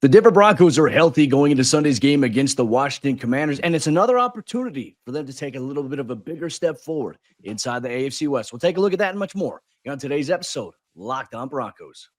The Denver Broncos are healthy going into Sunday's game against the Washington Commanders, and it's another opportunity for them to take a little bit of a bigger step forward inside the AFC West. We'll take a look at that and much more on today's episode, Locked On Broncos.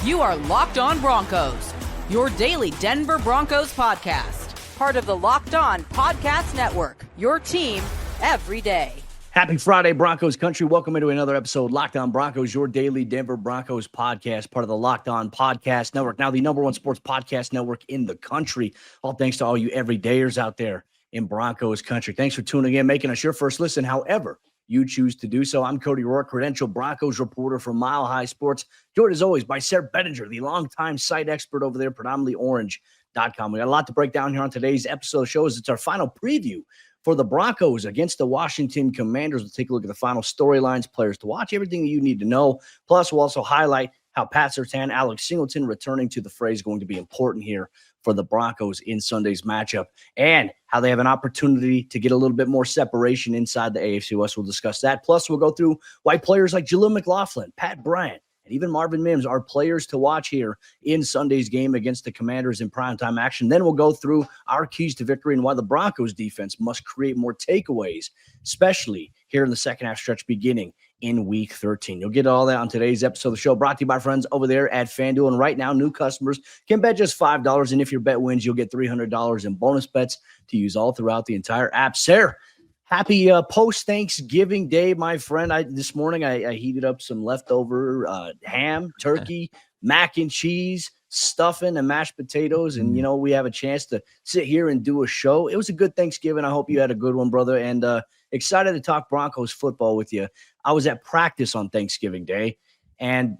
You are Locked On Broncos, your daily Denver Broncos podcast, part of the Locked On Podcast Network, your team every day. Happy Friday, Broncos Country. Welcome into another episode, Locked On Broncos, your daily Denver Broncos podcast, part of the Locked On Podcast Network, now the number one sports podcast network in the country. All thanks to all you everydayers out there in Broncos Country. Thanks for tuning in, making us your first listen, however you choose to do so. I'm Cody Roark, credentialed Broncos reporter from Mile High Sports, joined as always by Sayre Bedinger, the longtime site expert over there, predominantly orange.com. We got a lot to break down here on today's episode of shows. It's our final preview for the Broncos against the Washington Commanders. We'll take a look at the final storylines, players to watch, everything that you need to know. Plus, we'll also highlight how Pat Surtain, Alex Singleton returning to the fray is going to be important here for the Broncos in Sunday's matchup, and how they have an opportunity to get a little bit more separation inside the AFC West. We'll discuss that. Plus, we'll go through why players like Jaleell McLaughlin, Pat Bryant, and even Marvin Mims are players to watch here in Sunday's game against the Commanders in primetime action. Then we'll go through our keys to victory and why the Broncos defense must create more takeaways, especially here in the second half stretch beginning in Week 13. You'll get all that on today's episode of the show, brought to you by friends over there at FanDuel. And right now, new customers can bet just $5, and if your bet wins, you'll get $300 in bonus bets to use all throughout the entire app. Sayre, happy post-Thanksgiving Day, my friend. This morning, I heated up some leftover ham, turkey, mac and cheese, stuffing, and mashed potatoes. And, you know, we have a chance to sit here and do a show. It was a good Thanksgiving. I hope you had a good one, brother. And excited to talk Broncos football with you. I was at practice on Thanksgiving Day, and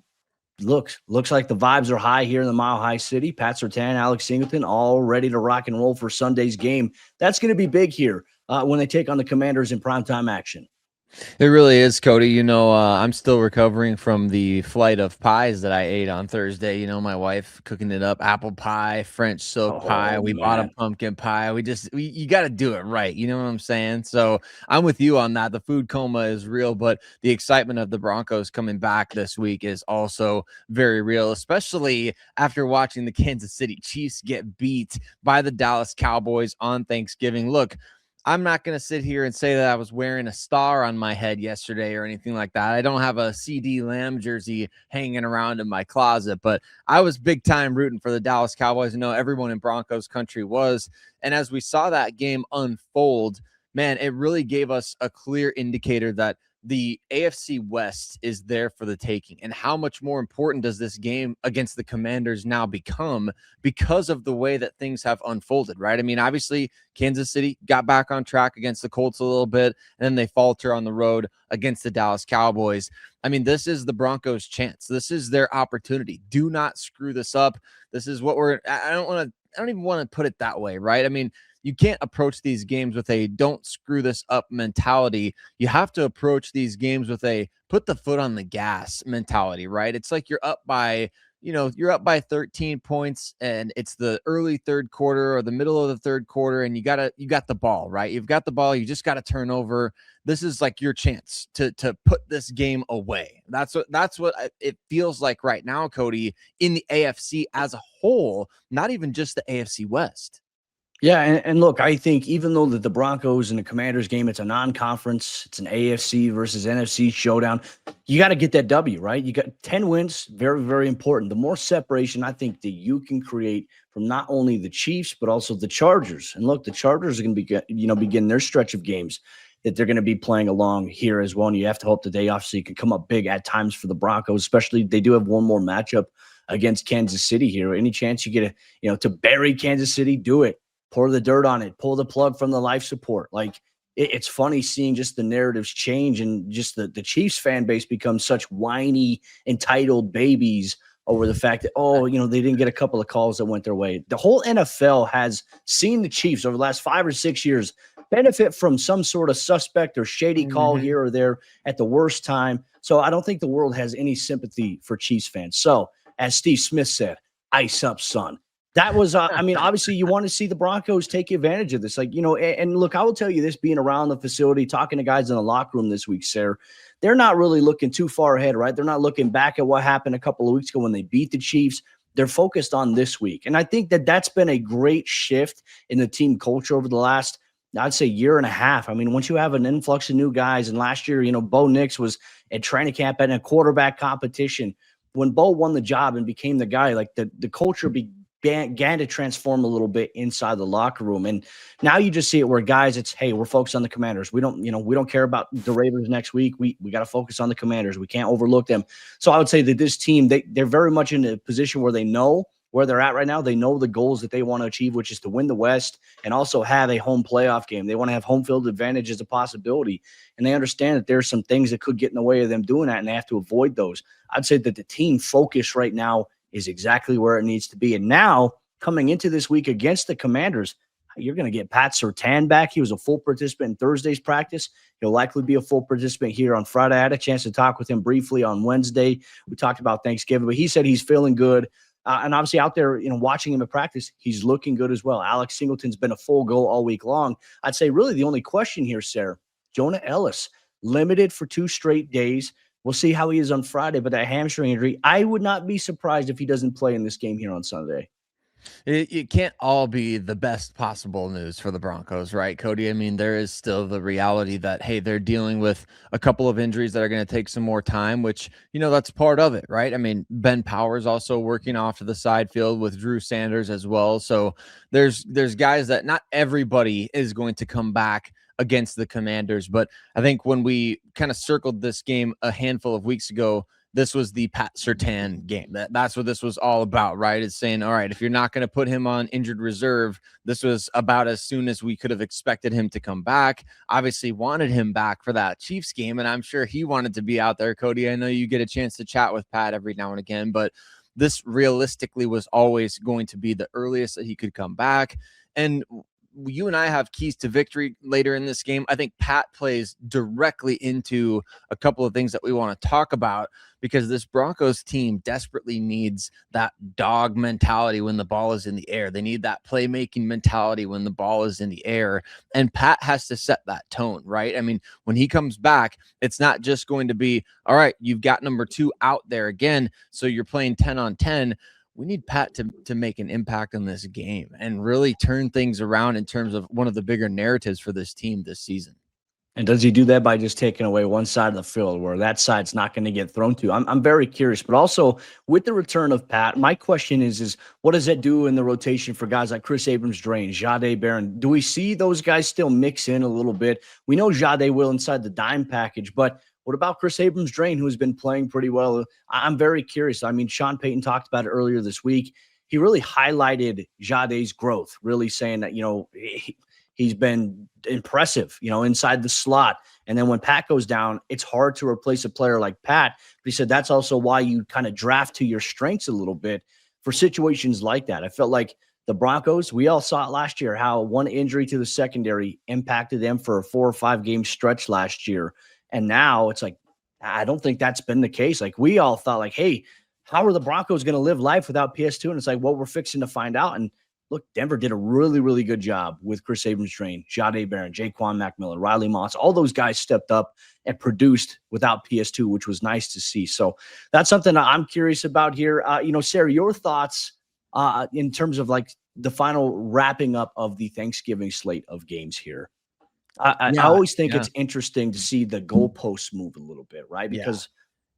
looks like the vibes are high here in the Mile High City. Pat Surtain, Alex Singleton, all ready to rock and roll for Sunday's game. That's going to be big here when they take on the Commanders in primetime action. It really is, Cody. You know, I'm still recovering from the flight of pies that I ate on Thursday. You know, my wife cooking it up, apple pie, French silk pie. We bought a pumpkin pie. You got to do it right. You know what I'm saying? So I'm with you on that. The food coma is real, but the excitement of the Broncos coming back this week is also very real, especially after watching the Kansas City Chiefs get beat by the Dallas Cowboys on Thanksgiving. Look, I'm not going to sit here and say that I was wearing a star on my head yesterday or anything like that. I don't have a CD Lamb jersey hanging around in my closet, but I was big time rooting for the Dallas Cowboys. I know everyone in Broncos country was. And as we saw that game unfold, man, it really gave us a clear indicator that the AFC West is there for the taking. And how much more important does this game against the Commanders now become because of the way that things have unfolded, right? I mean, obviously, Kansas City got back on track against the Colts a little bit, and then they falter on the road against the Dallas Cowboys. I mean, this is the Broncos' chance. This is their opportunity. Do not screw this up. This is what I don't even want to put it that way, right? I mean, you can't approach these games with a don't screw this up mentality. You have to approach these games with a put the foot on the gas mentality, right? It's like you're up by 13 points and it's the early third quarter or the middle of the third quarter, and you got the ball, right? You've got the ball. You just got to turn over. This is like your chance to put this game away. That's what it feels like right now, Cody, in the AFC as a whole, not even just the AFC West. Yeah, and look, I think even though the Broncos and the Commanders game, it's a non-conference, it's an AFC versus NFC showdown, you got to get that W, right? You got 10 wins, very, very important. The more separation I think that you can create from not only the Chiefs, but also the Chargers. And look, the Chargers are going to begin their stretch of games that they're going to be playing along here as well. And you have to hope the day off so you can come up big at times for the Broncos, especially they do have one more matchup against Kansas City here. Any chance you get to bury Kansas City, do it. Pour the dirt on it, pull the plug from the life support. Like, it's funny seeing just the narratives change and just the Chiefs fan base become such whiny, entitled babies over the fact that, they didn't get a couple of calls that went their way. The whole NFL has seen the Chiefs over the last 5 or 6 years benefit from some sort of suspect or shady call here or there at the worst time. So I don't think the world has any sympathy for Chiefs fans. So as Steve Smith said, ice up, son. That was, I mean, obviously you want to see the Broncos take advantage of this. Like, and look, I will tell you this, being around the facility, talking to guys in the locker room this week, Sayre, they're not really looking too far ahead, right? They're not looking back at what happened a couple of weeks ago when they beat the Chiefs. They're focused on this week. And I think that that's been a great shift in the team culture over the last, I'd say, year and a half. I mean, once you have an influx of new guys, and last year, Bo Nix was at training camp and a quarterback competition. When Bo won the job and became the guy, like the culture began to transform a little bit inside the locker room. And now you just see it where guys, it's, hey, we're focused on the Commanders. We don't care about the Ravens next week. We got to focus on the Commanders. We can't overlook them. So I would say that this team, they're very much in a position where they know where they're at right now. They know the goals that they want to achieve, which is to win the West and also have a home playoff game. They want to have home field advantage as a possibility. And they understand that there's some things that could get in the way of them doing that, and they have to avoid those. I'd say that the team focus right now is exactly where it needs to be. And now, coming into this week against the Commanders, you're going to get Pat Surtain back. He was a full participant in Thursday's practice. He'll likely be a full participant here on Friday. I had a chance to talk with him briefly on Wednesday. We talked about Thanksgiving, but he said he's feeling good. And obviously out there, watching him at practice, he's looking good as well. Alex Singleton's been a full go all week long. I'd say really the only question here, Sayre, Jonah Ellis, limited for 2 straight days. We'll see how he is on Friday, but that hamstring injury, I would not be surprised if he doesn't play in this game here on Sunday. It can't all be the best possible news for the Broncos, right, Cody? I mean, there is still the reality that, hey, they're dealing with a couple of injuries that are going to take some more time, which, that's part of it, right? I mean, Ben Powers also working off to the side field with Drew Sanders as well. So there's guys that not everybody is going to come back against the Commanders. But I think when we kind of circled this game a handful of weeks ago, this was the Pat Surtain game. That's what this was all about, right? It's saying, all right, if you're not going to put him on injured reserve, this was about as soon as we could have expected him to come back. Obviously wanted him back for that Chiefs game, and I'm sure he wanted to be out there. Cody, I know you get a chance to chat with Pat every now and again, but this realistically was always going to be the earliest that he could come back. And you and I have keys to victory later in this game. I think Pat plays directly into a couple of things that we want to talk about, because this Broncos team desperately needs that dog mentality when the ball is in the air. They need that playmaking mentality when the ball is in the air. And Pat has to set that tone, right? I mean, when he comes back, it's not just going to be, all right, you've got number 2 out there again, so you're playing 10 on 10. We need Pat to make an impact on this game and really turn things around in terms of one of the bigger narratives for this team this season. And does he do that by just taking away one side of the field where that side's not going to get thrown to? I'm very curious. But also with the return of Pat, my question is what does that do in the rotation for guys like Chris Abrams-Draine, Jade Barron? Do we see those guys still mix in a little bit? We know Jade will inside the dime package, but what about Chris Abrams-Draine, who's been playing pretty well? I'm very curious. I mean, Sean Payton talked about it earlier this week. He really highlighted Jade's growth, really saying that, he's been impressive, inside the slot. And then when Pat goes down, it's hard to replace a player like Pat. But he said that's also why you kind of draft to your strengths a little bit for situations like that. I felt like the Broncos, we all saw it last year, how one injury to the secondary impacted them for a 4 or 5 game stretch last year. And now it's like, I don't think that's been the case. Like, we all thought, like, hey, how are the Broncos going to live life without PS2? And it's like, well, we're fixing to find out. And look, Denver did a really, really good job with Chris Abrams-Draine, Jade Barron, Jaquan McMillan, Riley Moss. All those guys stepped up and produced without PS2, which was nice to see. So that's something I'm curious about here. Sayre, your thoughts in terms of like the final wrapping up of the Thanksgiving slate of games here. I always think it's interesting to see the goalposts move a little bit, right? Because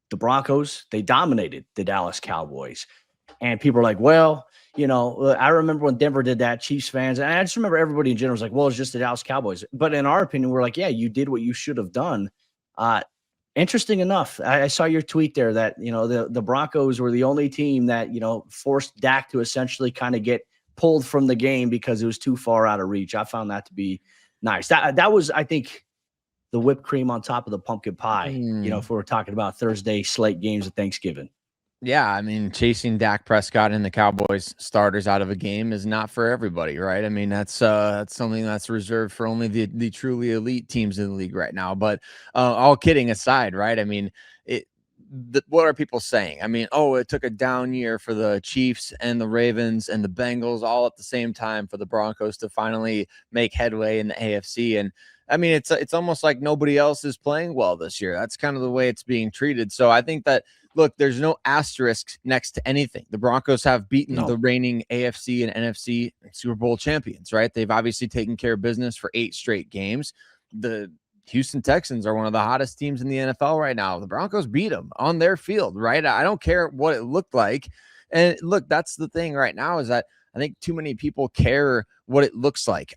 the Broncos, they dominated the Dallas Cowboys. And people are like, well, I remember when Denver did that, Chiefs fans, and I just remember everybody in general was like, well, it's just the Dallas Cowboys. But in our opinion, we're like, yeah, you did what you should have done. Interesting enough, I saw your tweet there that, the Broncos were the only team that, forced Dak to essentially kind of get pulled from the game because it was too far out of reach. I found that to be nice. That was, I think, the whipped cream on top of the pumpkin pie, if we're talking about Thursday slate games of Thanksgiving. Yeah, I mean, chasing Dak Prescott and the Cowboys starters out of a game is not for everybody, right? I mean, that's something that's reserved for only the truly elite teams in the league right now. But all kidding aside, right? I mean, what are people saying? I mean, oh, it took a down year for the Chiefs and the Ravens and the Bengals all at the same time for the Broncos to finally make headway in the AFC. And I mean, it's almost like nobody else is playing well this year. That's kind of the way it's being treated. So I think that, look, there's no asterisk next to anything. The Broncos have beaten the reigning AFC and NFC Super Bowl champions, right? They've obviously taken care of business for 8 straight games. The Houston Texans are one of the hottest teams in the NFL right now. The Broncos beat them on their field, right? I don't care what it looked like. And look, that's the thing right now is that I think too many people care what it looks like.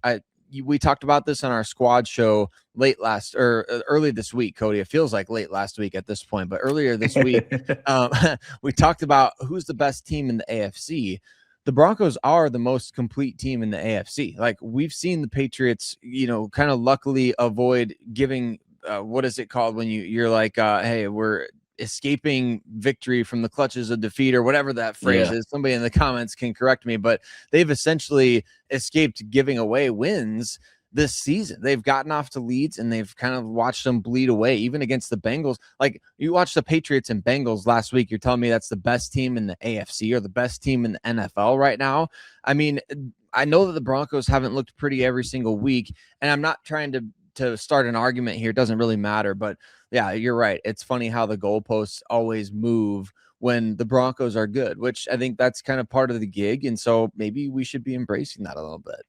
We talked about this on our squad show early this week, Cody. It feels like late last week at this point, but earlier this week, we talked about who's the best team in the AFC. The Broncos are the most complete team in the AFC. Like, we've seen the Patriots, kind of luckily avoid giving, what is it called when you're like, hey, we're escaping victory from the clutches of defeat, or whatever that phrase is. Somebody in the comments can correct me, but they've essentially escaped giving away wins this season. They've gotten off to leads and they've kind of watched them bleed away, even against the Bengals. Like, you watched the Patriots and Bengals last week. You're telling me that's the best team in the AFC or the best team in the NFL right now? I mean, I know that the Broncos haven't looked pretty every single week, and I'm not trying to start an argument here. It doesn't really matter, but yeah, you're right. It's funny how the goalposts always move when the Broncos are good, which I think that's kind of part of the gig. And so maybe we should be embracing that a little bit.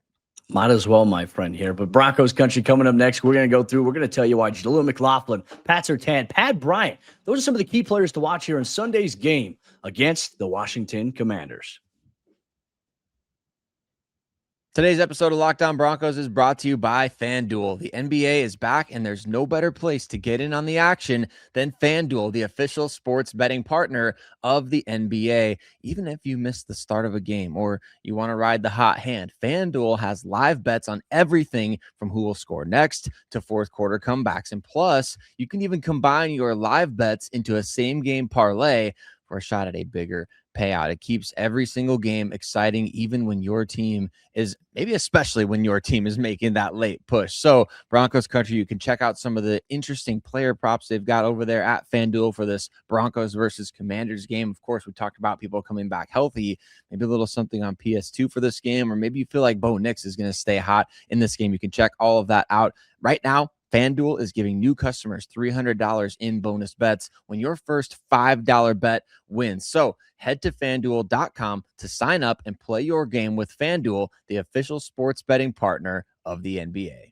Might as well, my friend here. But Broncos Country coming up next. We're going to go through. We're going to tell you why Jaleell McLaughlin, Pat Surtain, Pat Bryant, those are some of the key players to watch here in Sunday's game against the Washington Commanders. Today's episode of Locked On Broncos is brought to you by FanDuel. The NBA is back, and there's no better place to get in on the action than FanDuel, the official sports betting partner of the NBA. Even if you missed the start of a game or you want to ride the hot hand, FanDuel has live bets on everything from who will score next to fourth quarter comebacks. And plus, you can even combine your live bets into a same-game parlay for a shot at a bigger payout. It keeps every single game exciting, even when your team is, maybe especially when your team is making that late push. So Broncos Country, you can check out some of the interesting player props they've got over there at FanDuel for this Broncos versus Commanders game. Of course, we talked about people coming back healthy, maybe a little something on PS2 for this game, or maybe you feel like Bo Nix is going to stay hot in this game. You can check all of that out right now. FanDuel is giving new customers $300 in bonus bets when your first $5 bet wins. So head to FanDuel.com to sign up and play your game with FanDuel, the official sports betting partner of the NBA.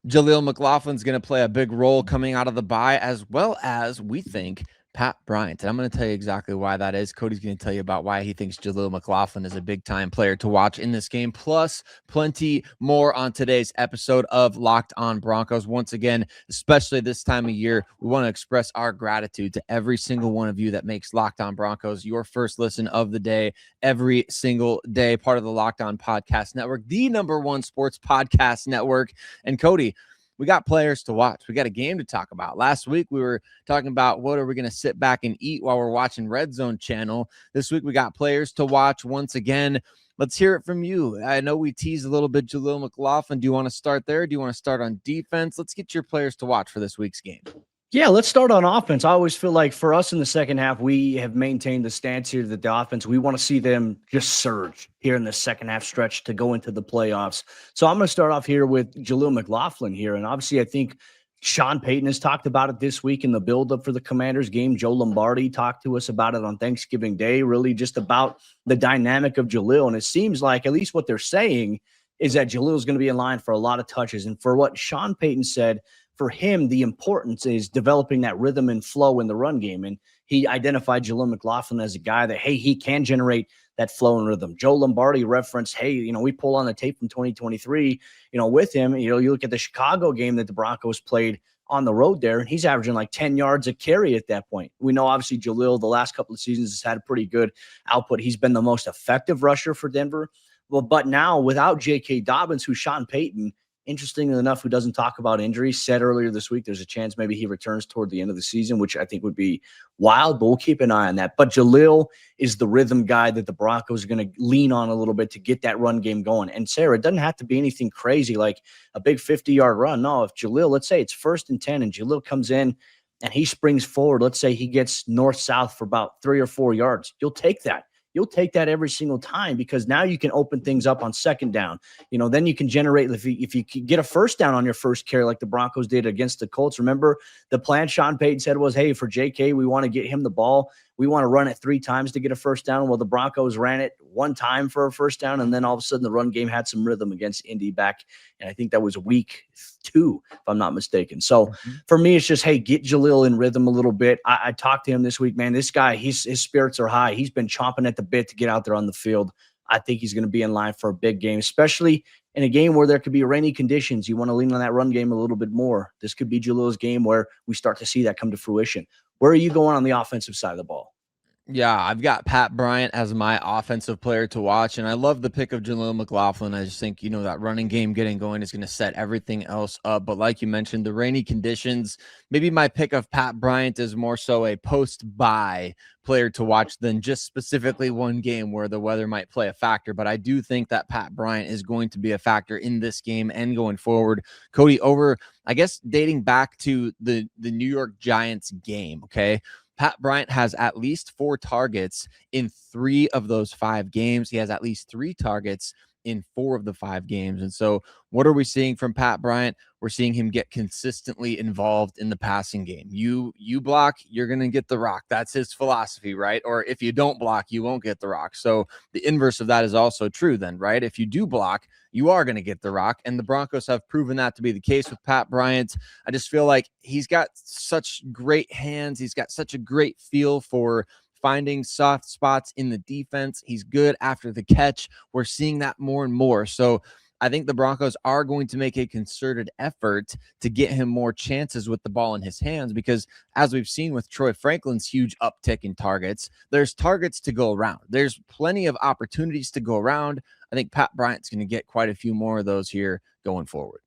Jaleell McLaughlin's going to play a big role coming out of the bye, as well as, we think, Pat Bryant. And I'm going to tell you exactly why that is. Cody's going to tell you about why he thinks Jaleell McLaughlin is a big-time player to watch in this game, plus plenty more on today's episode of Locked On Broncos. Once again, especially this time of year, we want to express our gratitude to every single one of you that makes Locked On Broncos your first listen of the day, every single day, part of the Locked On Podcast Network, the #1 sports podcast network. And Cody, we got players to watch. We got a game to talk about. Last week, we were talking about what are we going to sit back and eat while we're watching Red Zone Channel. This week, we got players to watch once again. Let's hear it from you. I know we teased a little bit Jaleell McLaughlin. Do you want to start there? Do you want to start on defense? Let's get your players to watch for this week's game. Yeah, let's start on offense. I always feel like for us in the second half, we have maintained the stance here that the offense, we want to see them just surge here in the second half stretch to go into the playoffs. So I'm going to start off here with Jaleell McLaughlin here. And obviously, I think Sean Payton has talked about it this week in the buildup for the Commanders game. Joe Lombardi talked to us about it on Thanksgiving Day, really just about the dynamic of Jaleell. And it seems like, at least what they're saying, is that Jaleell is going to be in line for a lot of touches. And for what Sean Payton said, for him, the importance is developing that rhythm and flow in the run game. And he identified Jaleell McLaughlin as a guy that, hey, he can generate that flow and rhythm. Joe Lombardi referenced, hey, we pull on the tape from 2023, with him. You look at the Chicago game that the Broncos played on the road there, and he's averaging like 10 yards a carry at that point. We know, obviously, Jaleell, the last couple of seasons, has had a pretty good output. He's been the most effective rusher for Denver. Well, but now without J.K. Dobbins, who Sean Payton interestingly enough, who doesn't talk about injuries, said earlier this week there's a chance maybe he returns toward the end of the season, which I think would be wild, but we'll keep an eye on that. But Jaleell is the rhythm guy that the Broncos are going to lean on a little bit to get that run game going. And Sayre, it doesn't have to be anything crazy like a big 50-yard run. No, if Jaleell, let's say it's 1st and 10 and Jaleell comes in and he springs forward, let's say he gets north-south for about 3 or 4 yards, you'll take that. You'll take that every single time because now you can open things up on 2nd down. Then you can generate, if you get a 1st down on your first carry like the Broncos did against the Colts. Remember, the plan Sean Payton said was, hey, for JK, we want to get him the ball. We want to run it 3 times to get a 1st down. Well, the Broncos ran it 1 time for a 1st down, and then all of a sudden the run game had some rhythm against Indy back, and I think that was week 2, if I'm not mistaken. So for me, it's just, hey, get Jaleell in rhythm a little bit. I talked to him this week, man. This guy, his spirits are high. He's been chomping at the bit to get out there on the field. I think he's going to be in line for a big game, especially in a game where there could be rainy conditions. You want to lean on that run game a little bit more. This could be Jaleel's game where we start to see that come to fruition. Where are you going on the offensive side of the ball? Yeah, I've got Pat Bryant as my offensive player to watch, and I love the pick of Jaleell McLaughlin. I just think, that running game getting going is going to set everything else up. But like you mentioned, the rainy conditions, maybe my pick of Pat Bryant is more so a post-bye player to watch than just specifically one game where the weather might play a factor. But I do think that Pat Bryant is going to be a factor in this game and going forward. Cody, over, I guess, dating back to the New York Giants game, okay? Pat Bryant has at least 4 targets in 3 of those 5 games. He has at least 3 targets in 4 of the 5 games. And so what are we seeing from Pat Bryant? We're seeing him get consistently involved in the passing game. You block, you're going to get the rock. That's his philosophy, right? Or if you don't block, you won't get the rock. So the inverse of that is also true then, right? If you do block, you are going to get the rock. And the Broncos have proven that to be the case with Pat Bryant. I just feel like he's got such great hands. He's got such a great feel for finding soft spots in the defense. He's good after the catch. We're seeing that more and more. So I think the Broncos are going to make a concerted effort to get him more chances with the ball in his hands because, as we've seen with Troy Franklin's huge uptick in targets, there's targets to go around. There's plenty of opportunities to go around. I think Pat Bryant's going to get quite a few more of those here going forward.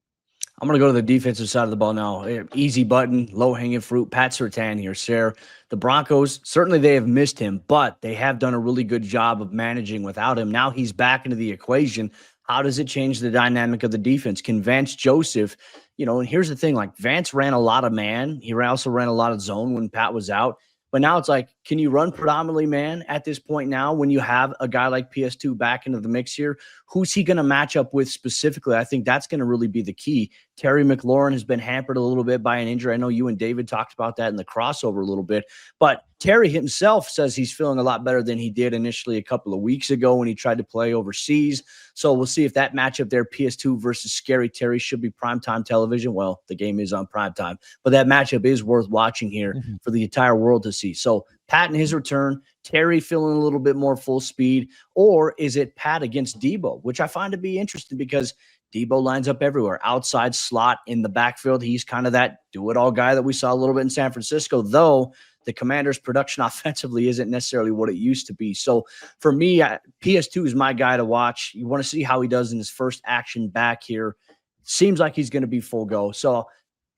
I'm going to go to the defensive side of the ball now. Easy button, low-hanging fruit. Pat Surtain here, Sayre. The Broncos, certainly they have missed him, but they have done a really good job of managing without him. Now he's back into the equation. How does it change the dynamic of the defense? Can Vance Joseph, and here's the thing, like Vance ran a lot of man. He also ran a lot of zone when Pat was out. But now it's like, can you run predominantly man at this point now when you have a guy like PS2 back into the mix here? Who's he going to match up with specifically? I think that's going to really be the key. Terry McLaurin has been hampered a little bit by an injury. I know you and David talked about that in the crossover a little bit. But Terry himself says he's feeling a lot better than he did initially a couple of weeks ago when he tried to play overseas. So we'll see if that matchup there, PS2 versus Scary Terry, should be primetime television. Well, the game is on primetime, but that matchup is worth watching here for the entire world to see. So Pat in his return, Terry feeling a little bit more full speed, or is it Pat against Debo, which I find to be interesting because Debo lines up everywhere, outside slot in the backfield. He's kind of that do-it-all guy that we saw a little bit in San Francisco, though the Commanders' production offensively isn't necessarily what it used to be. So for me, PS2 is my guy to watch. You want to see how he does in his first action back here. Seems like he's going to be full go. So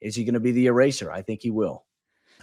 is he going to be the eraser? I think he will.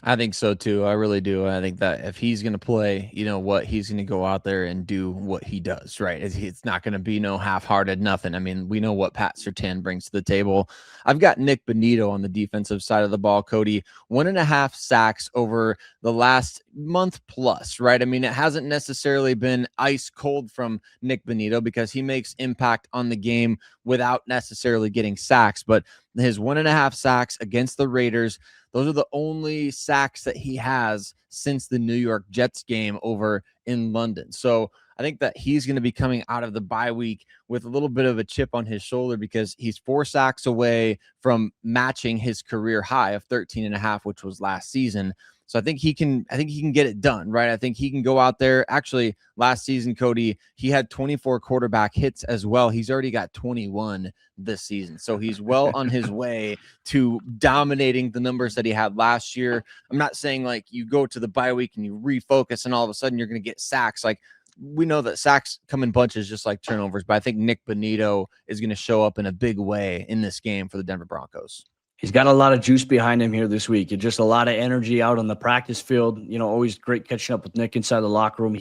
I think so too. I really do. I think that if he's going to play, he's going to go out there and do what he does, right? It's not going to be no half-hearted nothing. I mean, we know what Pat Surtain brings to the table. I've got Nik Bonitto on the defensive side of the ball, Cody. 1.5 sacks over the last month plus, right? I mean, it hasn't necessarily been ice cold from Nik Bonitto because he makes impact on the game without necessarily getting sacks, but his 1.5 sacks against the Raiders, those are the only sacks that he has since the New York Jets game over in London. So I think that he's going to be coming out of the bye week with a little bit of a chip on his shoulder because he's 4 sacks away from matching his career high of 13.5, which was last season. So I think he can get it done, right? I think he can go out there. Actually, last season, Cody, he had 24 quarterback hits as well. He's already got 21 this season. So he's well on his way to dominating the numbers that he had last year. I'm not saying like you go to the bye week and you refocus and all of a sudden you're going to get sacks. Like we know that sacks come in bunches just like turnovers, but I think Nik Bonitto is going to show up in a big way in this game for the Denver Broncos. He's got a lot of juice behind him here this week. Just a lot of energy out on the practice field. Always great catching up with Nik inside the locker room.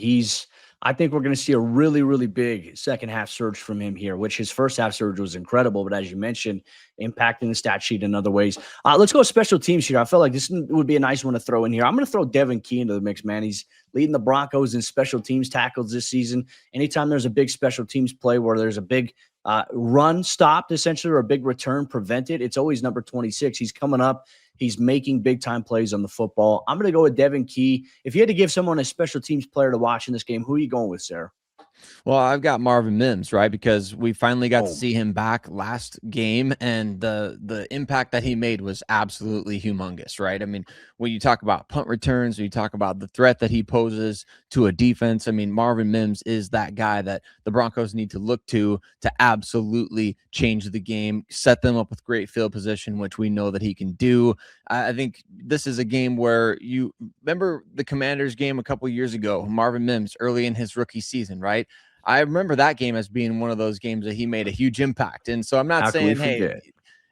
I think we're going to see a really, really big second half surge from him here, which his first half surge was incredible. But as you mentioned, impacting the stat sheet in other ways. Let's go special teams here. I feel like this would be a nice one to throw in here. I'm going to throw Devin Key into the mix, man. He's leading the Broncos in special teams tackles this season. Anytime there's a big special teams play where there's a big run stopped, essentially, or a big return prevented, it's always number 26. He's coming up. He's making big-time plays on the football. I'm going to go with Devin Key. If you had to give someone a special teams player to watch in this game, who are you going with, Sayre? Well, I've got Marvin Mims, right? Because we finally got to see him back last game, and the impact that he made was absolutely humongous, right? I mean, when you talk about punt returns, when you talk about the threat that he poses to a defense, I mean, Marvin Mims is that guy that the Broncos need to look to absolutely change the game, set them up with great field position, which we know that he can do. I think this is a game where you remember the Commanders game a couple years ago, Marvin Mims early in his rookie season, right? I remember that game as being one of those games that he made a huge impact. And so I'm not saying, hey,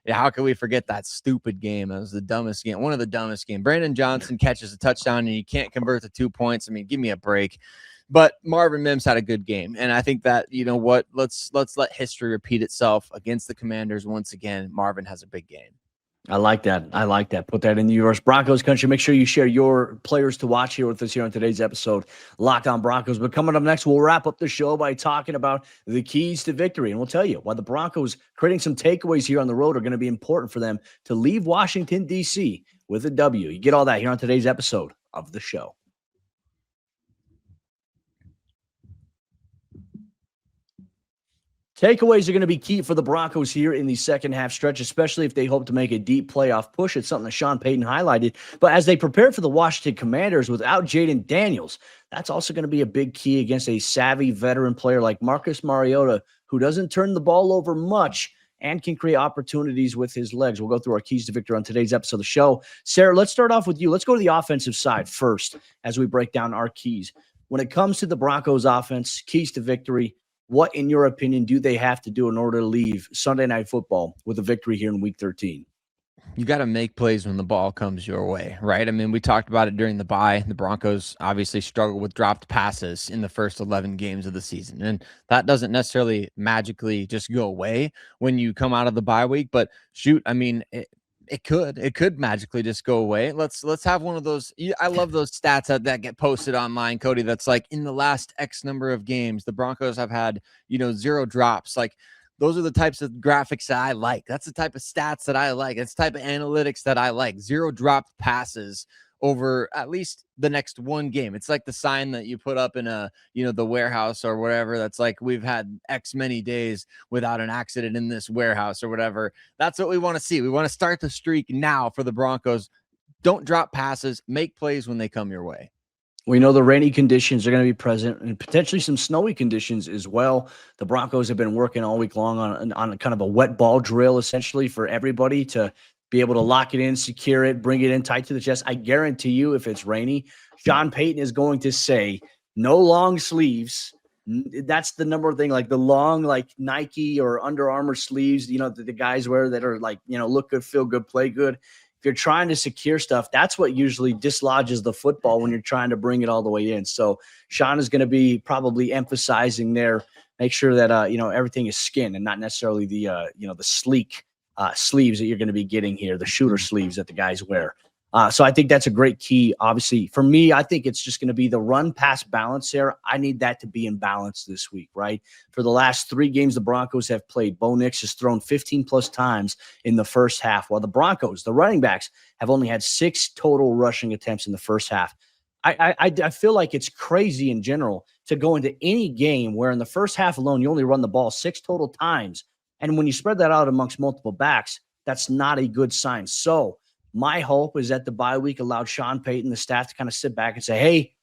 how can we forget that stupid game? That was the dumbest game, one of the dumbest games. Brandon Johnson catches a touchdown and you can't convert the 2 points. I mean, give me a break. But Marvin Mims had a good game. And I think that, you know what, let's let history repeat itself against the Commanders once again. Marvin has a big game. I like that. Put that in the universe. Broncos country. Make sure you share your players to watch here with us here on today's episode, Locked On Broncos. But coming up next, we'll wrap up the show by talking about the keys to victory. And we'll tell you why the Broncos creating some takeaways here on the road are going to be important for them to leave Washington, D.C. with a W. You get all that here on today's episode of the show. Takeaways are going to be key for the Broncos here in the second half stretch, especially if they hope to make a deep playoff push. It's something that Sean Payton highlighted. But as they prepare for the Washington Commanders without Jaden Daniels, that's also going to be a big key against a savvy veteran player like Marcus Mariota, who doesn't turn the ball over much and can create opportunities with his legs. We'll go through our keys to victory on today's episode of the show. Sayre, let's start off with you. Let's go to the offensive side first as we break down our keys. When it comes to the Broncos offense, keys to victory, what, in your opinion, do they have to do in order to leave Sunday Night Football with a victory here in Week 13? You got to make plays when the ball comes your way, right? I mean, we talked about it during the bye. The Broncos obviously struggled with dropped passes in the first 11 games of the season, and that doesn't necessarily magically just go away when you come out of the bye week. But shoot, I mean, it could magically just go away. Let's have one of those. I love those stats that get posted online, Cody. That's like in the last X number of games, the Broncos have had, 0 drops. Like those are the types of graphics that I like. That's the type of stats that I like. That's the type of analytics that I like. 0 dropped passes over at least the next one game. It's like the sign that you put up in the warehouse or whatever. That's like, we've had X many days without an accident in this warehouse or whatever. That's what we want to see. We want to start the streak now for the Broncos. Don't drop passes, make plays when they come your way. We know the rainy conditions are going to be present and potentially some snowy conditions as well. The Broncos have been working all week long on kind of a wet ball drill, essentially, for everybody to be able to lock it in, secure it, bring it in tight to the chest. I guarantee you, if it's rainy, Sean Payton is going to say no long sleeves. That's the number one thing, like the long, like Nike or Under Armour sleeves, the guys wear that are like, look good, feel good, play good. If you're trying to secure stuff, that's what usually dislodges the football when you're trying to bring it all the way in. So Sean is going to be probably emphasizing there, make sure that, everything is skin and not necessarily the sleek sleeves that you're going to be getting here, the shooter sleeves that the guys wear. So I think that's a great key. Obviously, for me, I think it's just going to be the run-pass balance here. I need that to be in balance this week, right? For the last 3 games the Broncos have played, Bo Nix has thrown 15-plus times in the first half, while the Broncos, the running backs, have only had 6 total rushing attempts in the first half. I feel like it's crazy in general to go into any game where in the first half alone you only run the ball 6 total times. And when you spread that out amongst multiple backs, that's not a good sign. So my hope is that the bye week allowed Sean Payton, the staff, to kind of sit back and say, hey,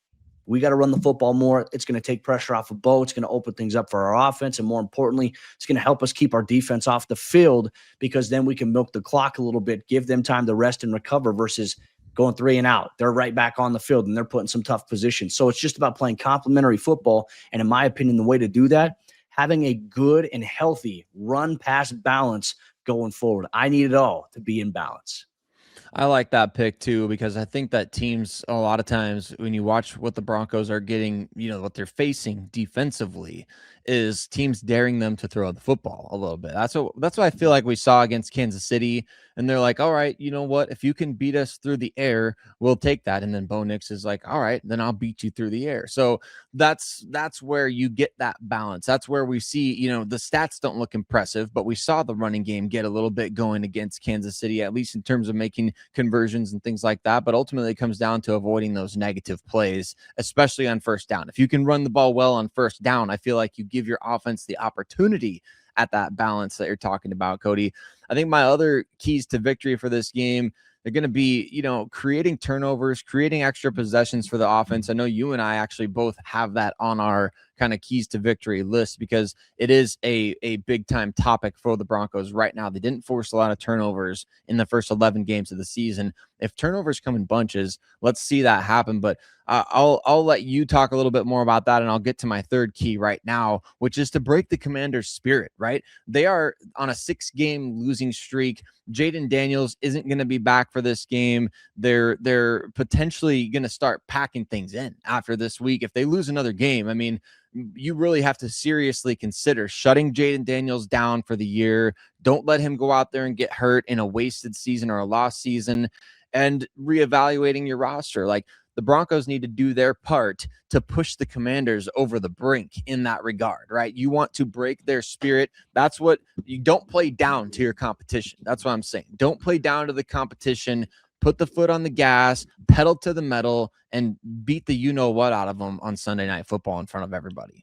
we got to run the football more. It's going to take pressure off of Bo. It's going to open things up for our offense. And more importantly, it's going to help us keep our defense off the field, because then we can milk the clock a little bit, give them time to rest and recover versus going 3 and out. They're right back on the field and they're putting some tough positions. So it's just about playing complementary football. And in my opinion, the way to do that, having a good and healthy run-pass balance going forward. I need it all to be in balance. I like that pick too, because I think that teams, a lot of times when you watch what the Broncos are getting, what they're facing defensively is teams daring them to throw the football a little bit. That's what I feel like we saw against Kansas City. And they're like, all right, you know what? If you can beat us through the air, we'll take that. And then Bo Nix is like, all right, then I'll beat you through the air. So that's where you get that balance. That's where we see, the stats don't look impressive, but we saw the running game get a little bit going against Kansas City, at least in terms of making conversions and things like that. But ultimately it comes down to avoiding those negative plays, especially on first down. If you can run the ball well on first down, I feel like you give your offense the opportunity at that balance that you're talking about, Cody. I think my other keys to victory for this game, they're going to be, creating turnovers, creating extra possessions for the offense. I know you and I actually both have that on our kind of keys to victory list because it is a big time topic for the Broncos right now. They didn't force a lot of turnovers in the first 11 games of the season. If turnovers come in bunches, let's see that happen. But I'll let you talk a little bit more about that, and I'll get to my third key right now, which is to break the Commanders' spirit, right? They are on a 6-game losing streak. Jaden Daniels isn't going to be back for this game. They're potentially going to start packing things in after this week. If they lose another game, I mean, you really have to seriously consider shutting Jaden Daniels down for the year. Don't let him go out there and get hurt in a wasted season or a lost season, and reevaluating your roster. Like, the Broncos need to do their part to push the Commanders over the brink in that regard, right? You want to break their spirit. That's what you don't play down to your competition. That's what I'm saying. Don't play down to the competition. Put the foot on the gas, pedal to the metal, and beat the you-know-what out of them on Sunday Night Football in front of everybody.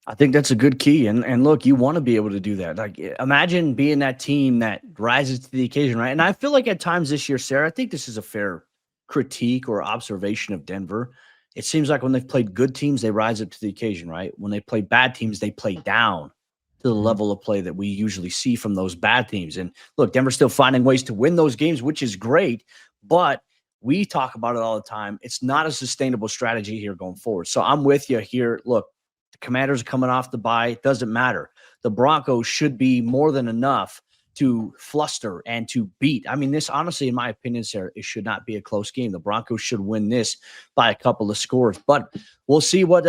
I think that's a good key. And look, you want to be able to do that. Like, imagine being that team that rises to the occasion, right? And I feel like at times this year, Sayre, I think this is a fair critique or observation of Denver. It seems like when they've played good teams, they rise up to the occasion, right? When they play bad teams, they play down to the level of play that we usually see from those bad teams. And look, Denver's still finding ways to win those games, which is great, but we talk about it all the time. It's not a sustainable strategy here going forward. So I'm with you here. Look, the Commanders are coming off the bye. It doesn't matter. The Broncos should be more than enough to fluster and to beat. I mean, this honestly, in my opinion, Sayre, it should not be a close game. The Broncos should win this by a couple of scores, but we'll see what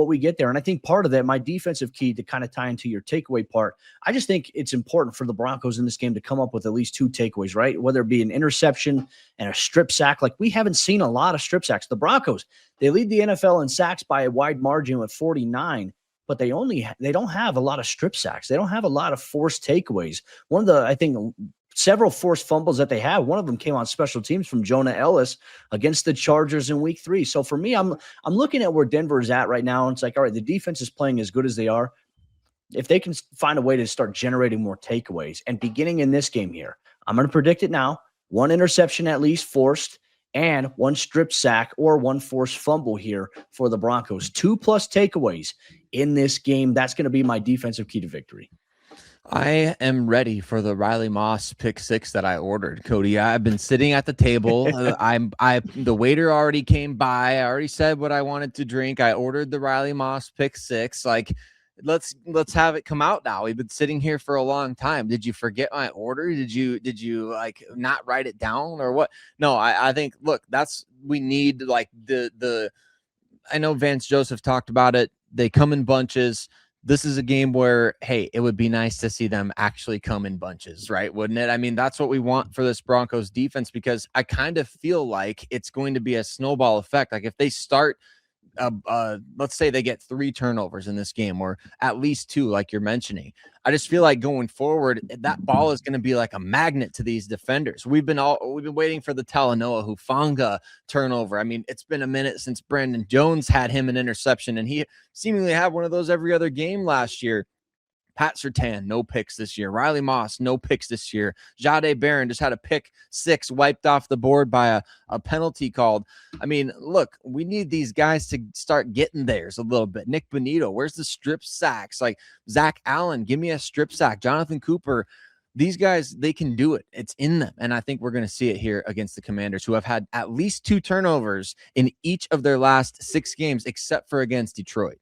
we get there. And I think part of that, my defensive key to kind of tie into your takeaway part, I just think it's important for the Broncos in this game to come up with at least 2 takeaways, right? Whether it be an interception and a strip sack. Like, we haven't seen a lot of strip sacks. The Broncos, they lead the NFL in sacks by a wide margin with 49. But they don't have a lot of strip sacks. They don't have a lot of forced takeaways. One of the, I think, several forced fumbles that they have, one of them came on special teams from Jonah Ellis against the Chargers in week 3. So for me, I'm looking at where Denver is at right now. And it's like, all right, the defense is playing as good as they are. If they can find a way to start generating more takeaways, and beginning in this game here, I'm going to predict it now, 1 interception at least forced, and 1 strip sack or 1 forced fumble here for the Broncos. 2+ takeaways in this game. That's going to be my defensive key to victory. I am ready for the Riley Moss pick 6 that I ordered, Cody. I've been sitting at the table. The waiter already came by. I already said what I wanted to drink. I ordered the Riley Moss pick 6. Like, let's have it come out now. We've been sitting here for a long time. Did you forget my order? Did you like not write it down or what? No, I think, look, we need like I know Vance Joseph talked about it. They come in bunches. This is a game where, hey, it would be nice to see them actually come in bunches, right? Wouldn't it? I mean, that's what we want for this Broncos defense, because I kind of feel like it's going to be a snowball effect. Like, if they start let's say they get 3 turnovers in this game, or at least 2, like you're mentioning, I just feel like going forward, that ball is going to be like a magnet to these defenders. We've been waiting for the Talanoa Hufanga turnover. I mean, it's been a minute since Brandon Jones had him an interception, and he seemingly had one of those every other game last year. Pat Surtain, no picks this year. Riley Moss, no picks this year. Jade Barron just had a pick 6 wiped off the board by a penalty called. I mean, look, we need these guys to start getting theirs a little bit. Nik Bonitto, where's the strip sacks? Like, Zach Allen, give me a strip sack. Jonathan Cooper, these guys, they can do it. It's in them. And I think we're going to see it here against the Commanders, who have had at least 2 turnovers in each of their last 6 games, except for against Detroit.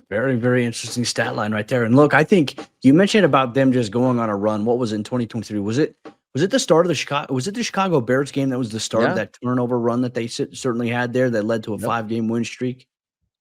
Very, very interesting stat line right there. And look, I think you mentioned about them just going on a run. What was it in 2023? Was it the start of the Chicago Bears game that was the start of that turnover run that they certainly had there that led to a 5-game win streak?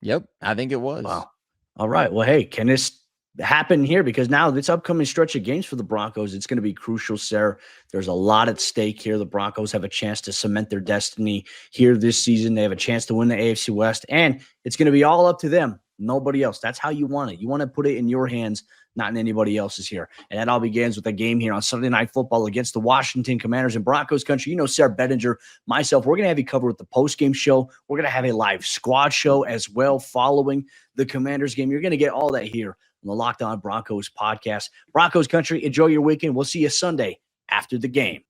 Yep, I think it was. Wow. All right. Well, hey, can this happen here? Because now this upcoming stretch of games for the Broncos, it's going to be crucial, Sayre. There's a lot at stake here. The Broncos have a chance to cement their destiny here this season. They have a chance to win the AFC West, and it's going to be all up to them. Nobody else. That's how you want it. You want to put it in your hands, not in anybody else's here. And that all begins with a game here on Sunday Night Football against the Washington Commanders in Broncos Country. You know, Sayre Bedinger, myself, we're going to have you covered with the post-game show. We're going to have a live squad show as well following the Commanders game. You're going to get all that here on the Locked On Broncos podcast. Broncos Country, enjoy your weekend. We'll see you Sunday after the game.